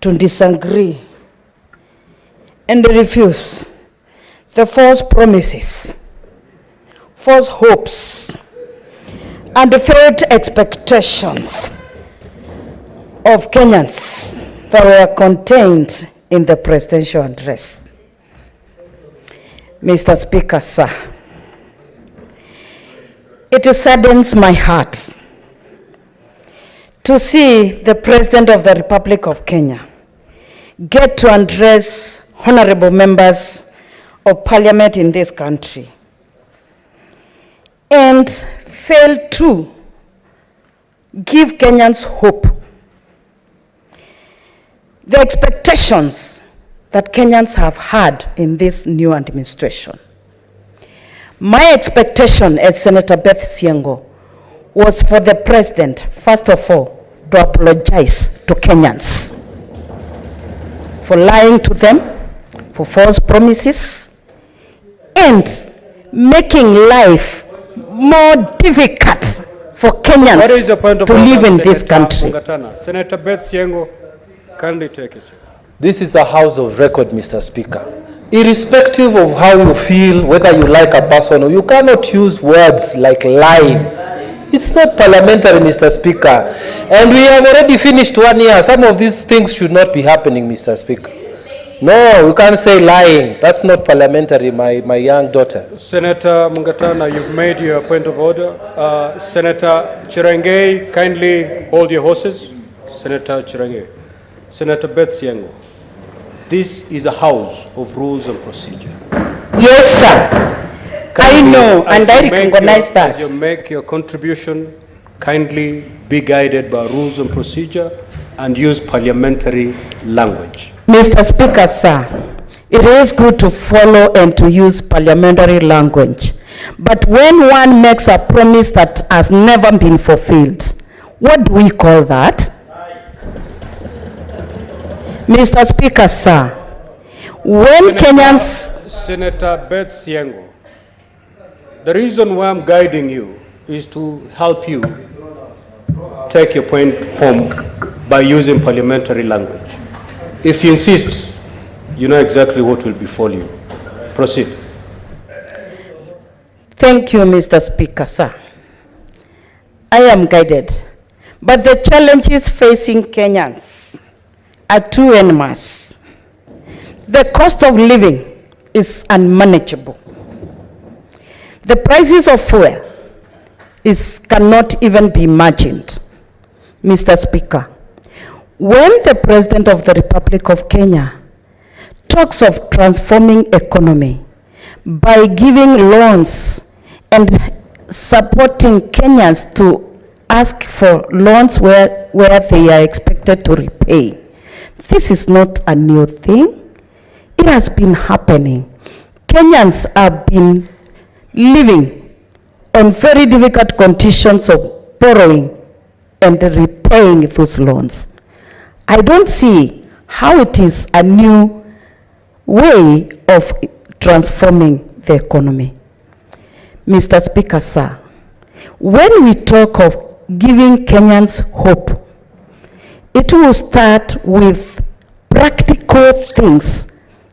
to disagree and refuse the false promises, false hopes, and the failed expectations of Kenyans that were contained in the presidential address. Mr. Speaker, sir, it saddens my heart to see the President of the Republic of Kenya get to address honorable members of Parliament in this country and fail to give Kenyans hope. The expectations that Kenyans have had in this new administration. My expectation as Senator Beth Syengo was for the President, first of all, to apologize to Kenyans for lying to them, for false promises, and making life more difficult for Kenyans to live in this country. Senator Beth Syengo, kindly take it. This is a house of record, Mr. Speaker. Irrespective of how you feel, whether you like a person, or you cannot use words like lying. It's not parliamentary, Mr. Speaker. And we have already finished 1 year. Some of these things should not be happening, Mr. Speaker. No, you can't say lying. That's not parliamentary, my young daughter. Senator Mungatana, you've made your point of order. Senator Cherengei, kindly hold your horses. Senator Cherengei. Senator Beth Syengo, this is a house of rules and procedure. Yes, sir. I know, and I recognize that. As you make your contribution, kindly be guided by rules and procedure and use parliamentary language. Mr. Speaker, sir, it is good to follow and to use parliamentary language. But when one makes a promise that has never been fulfilled, what do we call that? Mr. Speaker, sir, when Kenyans... Senator Beth Syengo, the reason why I'm guiding you is to help you take your point home by using parliamentary language. If you insist, you know exactly what will befall you. Proceed. Thank you, Mr. Speaker, sir. I am guided, but the challenges facing Kenyans are too enormous. The cost of living is unmanageable. The prices of fuel cannot even be imagined. Mr. Speaker, when the President of the Republic of Kenya talks of transforming economy by giving loans and supporting Kenyans to ask for loans where they are expected to repay, this is not a new thing. It has been happening. Kenyans have been living on very difficult conditions of borrowing and repaying those loans. I don't see how it is a new way of transforming the economy. Mr. Speaker, sir, when we talk of giving Kenyans hope, it will start with practical things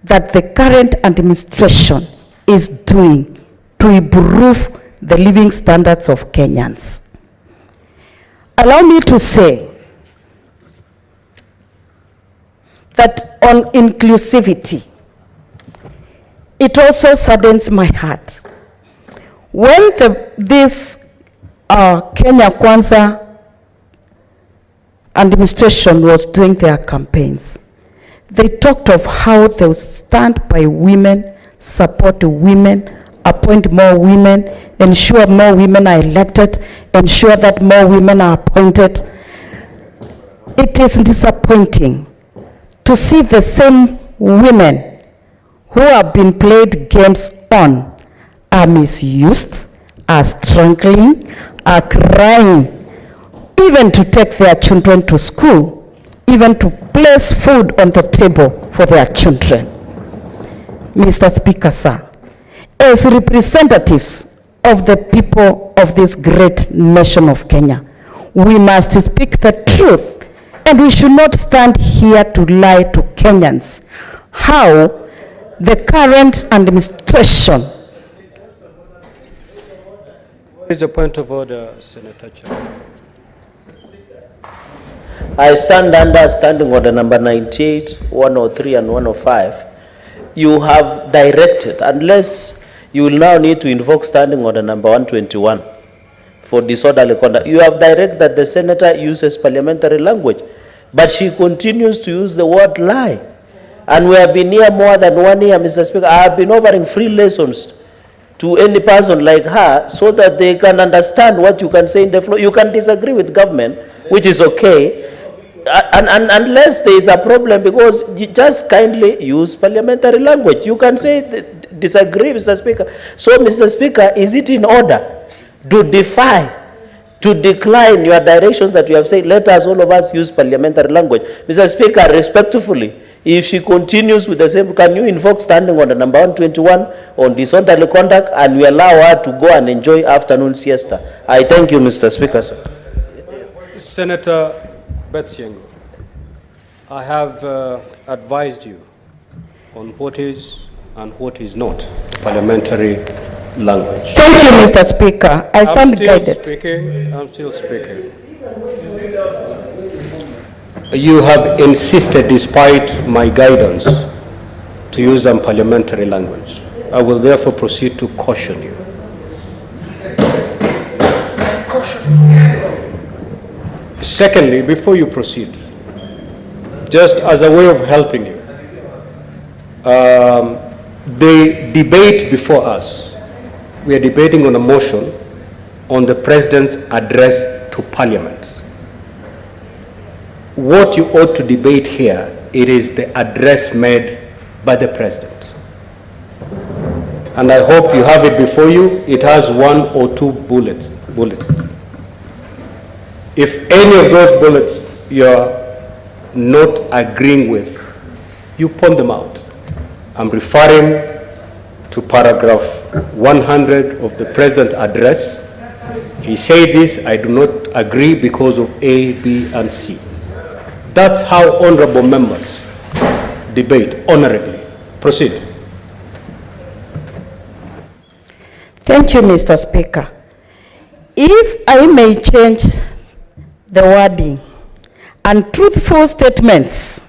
that the current administration is doing to improve the living standards of Kenyans. Allow me to say that on inclusivity, it also saddens my heart. When this Kenya Kwanza administration was doing their campaigns, they talked of how they would stand by women, support women, appoint more women, ensure more women are elected, ensure that more women are appointed. It is disappointing to see the same women who have been played games on are misused, are struggling, are crying, even to take their children to school, even to place food on the table for their children. Mr. Speaker, sir, as representatives of the people of this great nation of Kenya, we must speak the truth And we should not stand here to lie to Kenyans how the current administration. Is a point of order, Senator Chair. I stand under standing order number 98, 103, and 105. You have directed, unless you will now need to invoke standing order number 121 for disorderly conduct. You have directed that the senator uses parliamentary language, but she continues to use the word lie. And we have been here more than 1 year, Mr. Speaker. I have been offering free lessons to any person like her so that they can understand what you can say in the floor. You can disagree with government, which is okay, and unless there is a problem, because you just kindly use parliamentary language. You can say disagree, Mr. Speaker. So, Mr. Speaker, is it in order to decline your directions that you have said, let us, all of us, use parliamentary language? Mr. Speaker, respectfully, if she continues with the same, can you invoke standing order number 121 on disorderly conduct, and we allow her to go and enjoy afternoon siesta? I thank you, Mr. Speaker. Senator Beth Syengo, I have advised you on what is and what is not parliamentary language. Thank you, Mr. Speaker. I stand guided. I'm still speaking. You have insisted, despite my guidance, to use unparliamentary language. I will therefore proceed to caution you. Secondly, before you proceed, just as a way of helping you, the debate before us, we are debating on a motion on the President's address to Parliament. What you ought to debate here, it is the address made by the President. And I hope you have it before you. It has 1 or 2 bullets. If any of those bullets you're not agreeing with, you point them out. I'm referring to paragraph 100 of the President's address. He said this, I do not agree because of A, B, and C. That's how honorable members debate honorably. Proceed. Thank you, Mr. Speaker. If I may change the wording, untruthful statements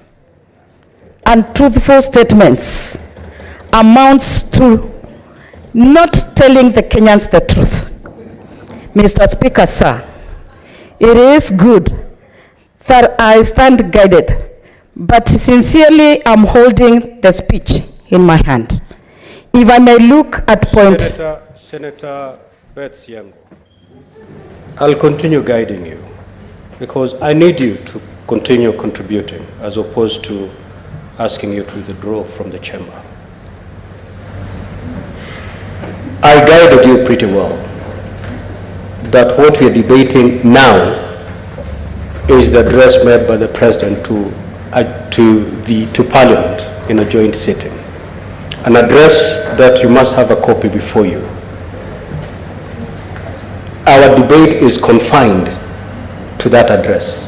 amounts to not telling the Kenyans the truth. Mr. Speaker, sir, it is good that I stand guided, but sincerely I'm holding the speech in my hand. If I may look at point... Senator Beth Syengo, I'll continue guiding you because I need you to continue contributing as opposed to asking you to withdraw from the chamber. I guided you pretty well that what we are debating now is the address made by the President to Parliament in a joint sitting. An address that you must have a copy before you. Our debate is confined to that address,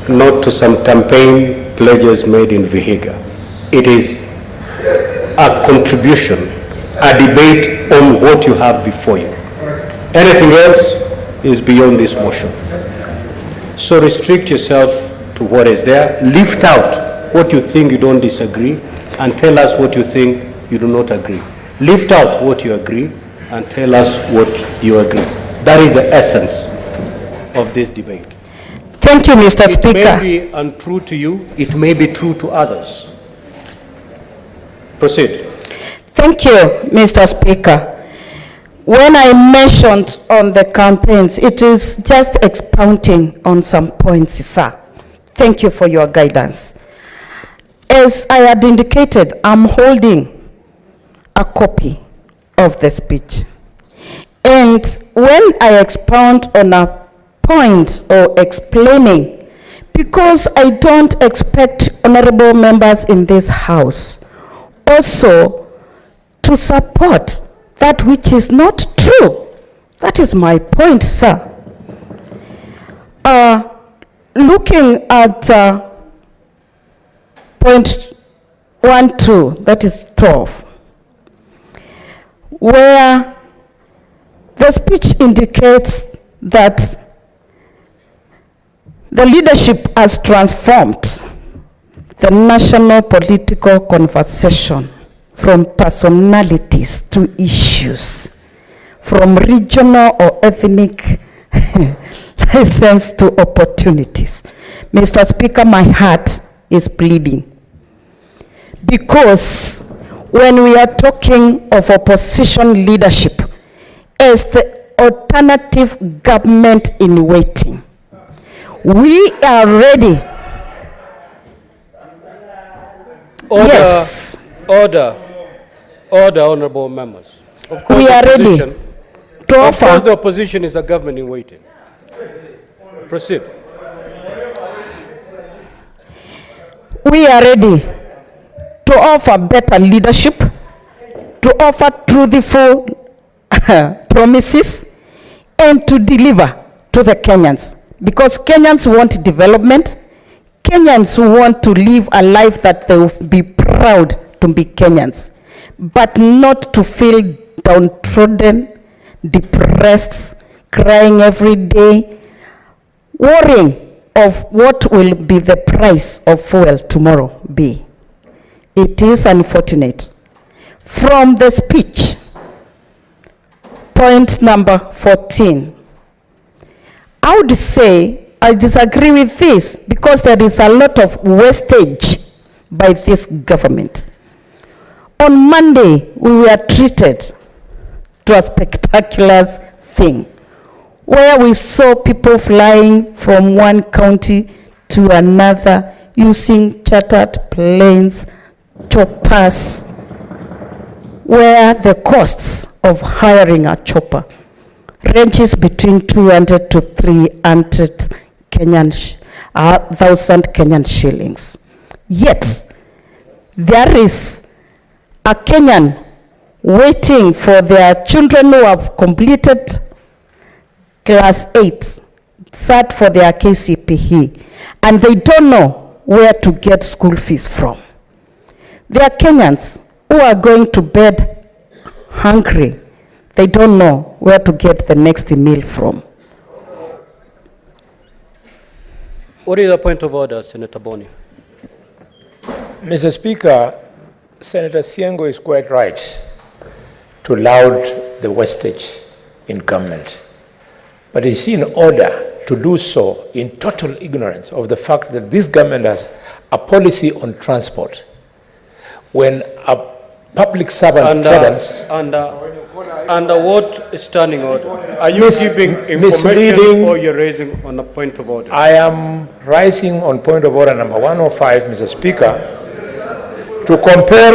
not to some campaign pledges made in Vihiga. It is a contribution, a debate on what you have before you. Anything else is beyond this motion. So restrict yourself to what is there. Lift out what you think you don't disagree and tell us what you think you do not agree. Lift out what you agree and tell us what you agree. That is the essence of this debate. Thank you, Mr. Speaker. It may be untrue to you, it may be true to others. Proceed. Thank you, Mr. Speaker. When I mentioned on the campaigns, it is just expounding on some points, sir. Thank you for your guidance. As I had indicated, I'm holding a copy of the speech. And when I expound on a point or explaining, because I don't expect honorable members in this House also to support that which is not true. That is my point, sir. looking at point 1.2, that is 12, where the speech indicates that the leadership has transformed the national political conversation from personalities to issues, from regional or ethnic license to opportunities. Mr. Speaker, my heart is bleeding, because when we are talking of opposition leadership as the alternative government in waiting, we are ready. Order, yes. Order, honorable members. Of course, we are ready to offer. Of course, the opposition is a government in waiting. Proceed. We are ready to offer better leadership, to offer truthful promises, and to deliver to the Kenyans. Because Kenyans want development. Kenyans want to live a life that they will be proud to be Kenyans, but not to feel downtrodden, depressed, crying every day, worrying of what will be the price of fuel tomorrow be. It is unfortunate. From the speech, point number 14, I would say I disagree with this, because there is a lot of wastage by this government. On Monday, we were treated to a spectacular thing, where we saw people flying from one county to another using chartered planes, choppers, where the costs of hiring a chopper ranges between 200 to 300 thousand Kenyan shillings. Yet, there is a Kenyan waiting for their children who have completed class 8, sat for their KCPE, and they don't know where to get school fees from. There are Kenyans who are going to bed hungry. They don't know where to get the next meal from. What is the point of order, Senator Boni? Mr. Speaker, Senator Syengo is quite right to laud the wastage in government. But is in order to do so in total ignorance of the fact that this government has a policy on transport. When a public servant tells... Under what standing order? Are you giving information or you're raising on a point of order? I am rising on point of order number 105, Mr. Speaker, to compel...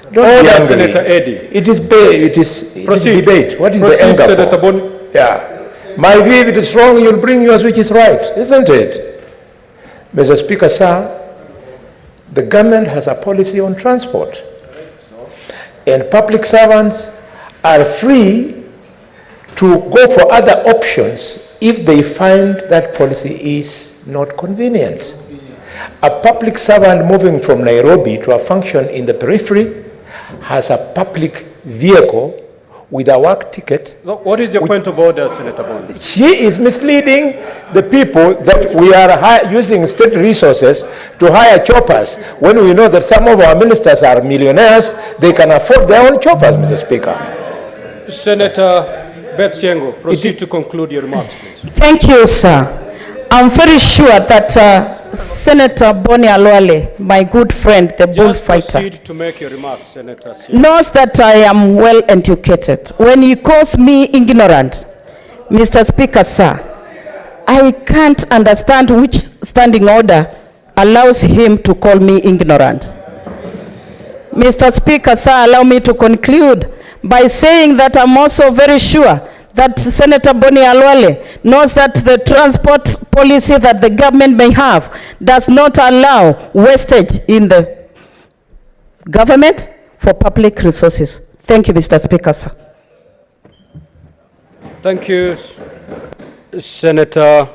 Order, Senator Eddy. It is debate. What is Proceed, the anger Senator for? Boni. Yeah. My view, if it is wrong, you'll bring yours which is right, isn't it? Mr. Speaker, sir, the government has a policy on transport. And public servants are free to go for other options if they find that policy is not convenient. A public servant moving from Nairobi to a function in the periphery has a public vehicle with a work ticket. What is your point of order, Senator Boni? She is misleading the people that we are using state resources to hire choppers when we know that some of our ministers are millionaires. They can afford their own choppers, Mr. Speaker. Senator Beth Syengo, proceed to conclude your remarks, please. Thank you, sir. I'm very sure that Senator Boni Alwale, my good friend, the bullfighter, proceed to make your remarks, Senator Syengo. knows that I am well educated. When he calls me ignorant, Mr. Speaker, sir, I can't understand which standing order allows him to call me ignorant. Mr. Speaker, sir, allow me to conclude by saying that I'm also very sure that Senator Boni Alwale knows that the transport policy that the government may have does not allow wastage in the government for public resources. Thank you, Mr. Speaker, sir. Thank you, Senator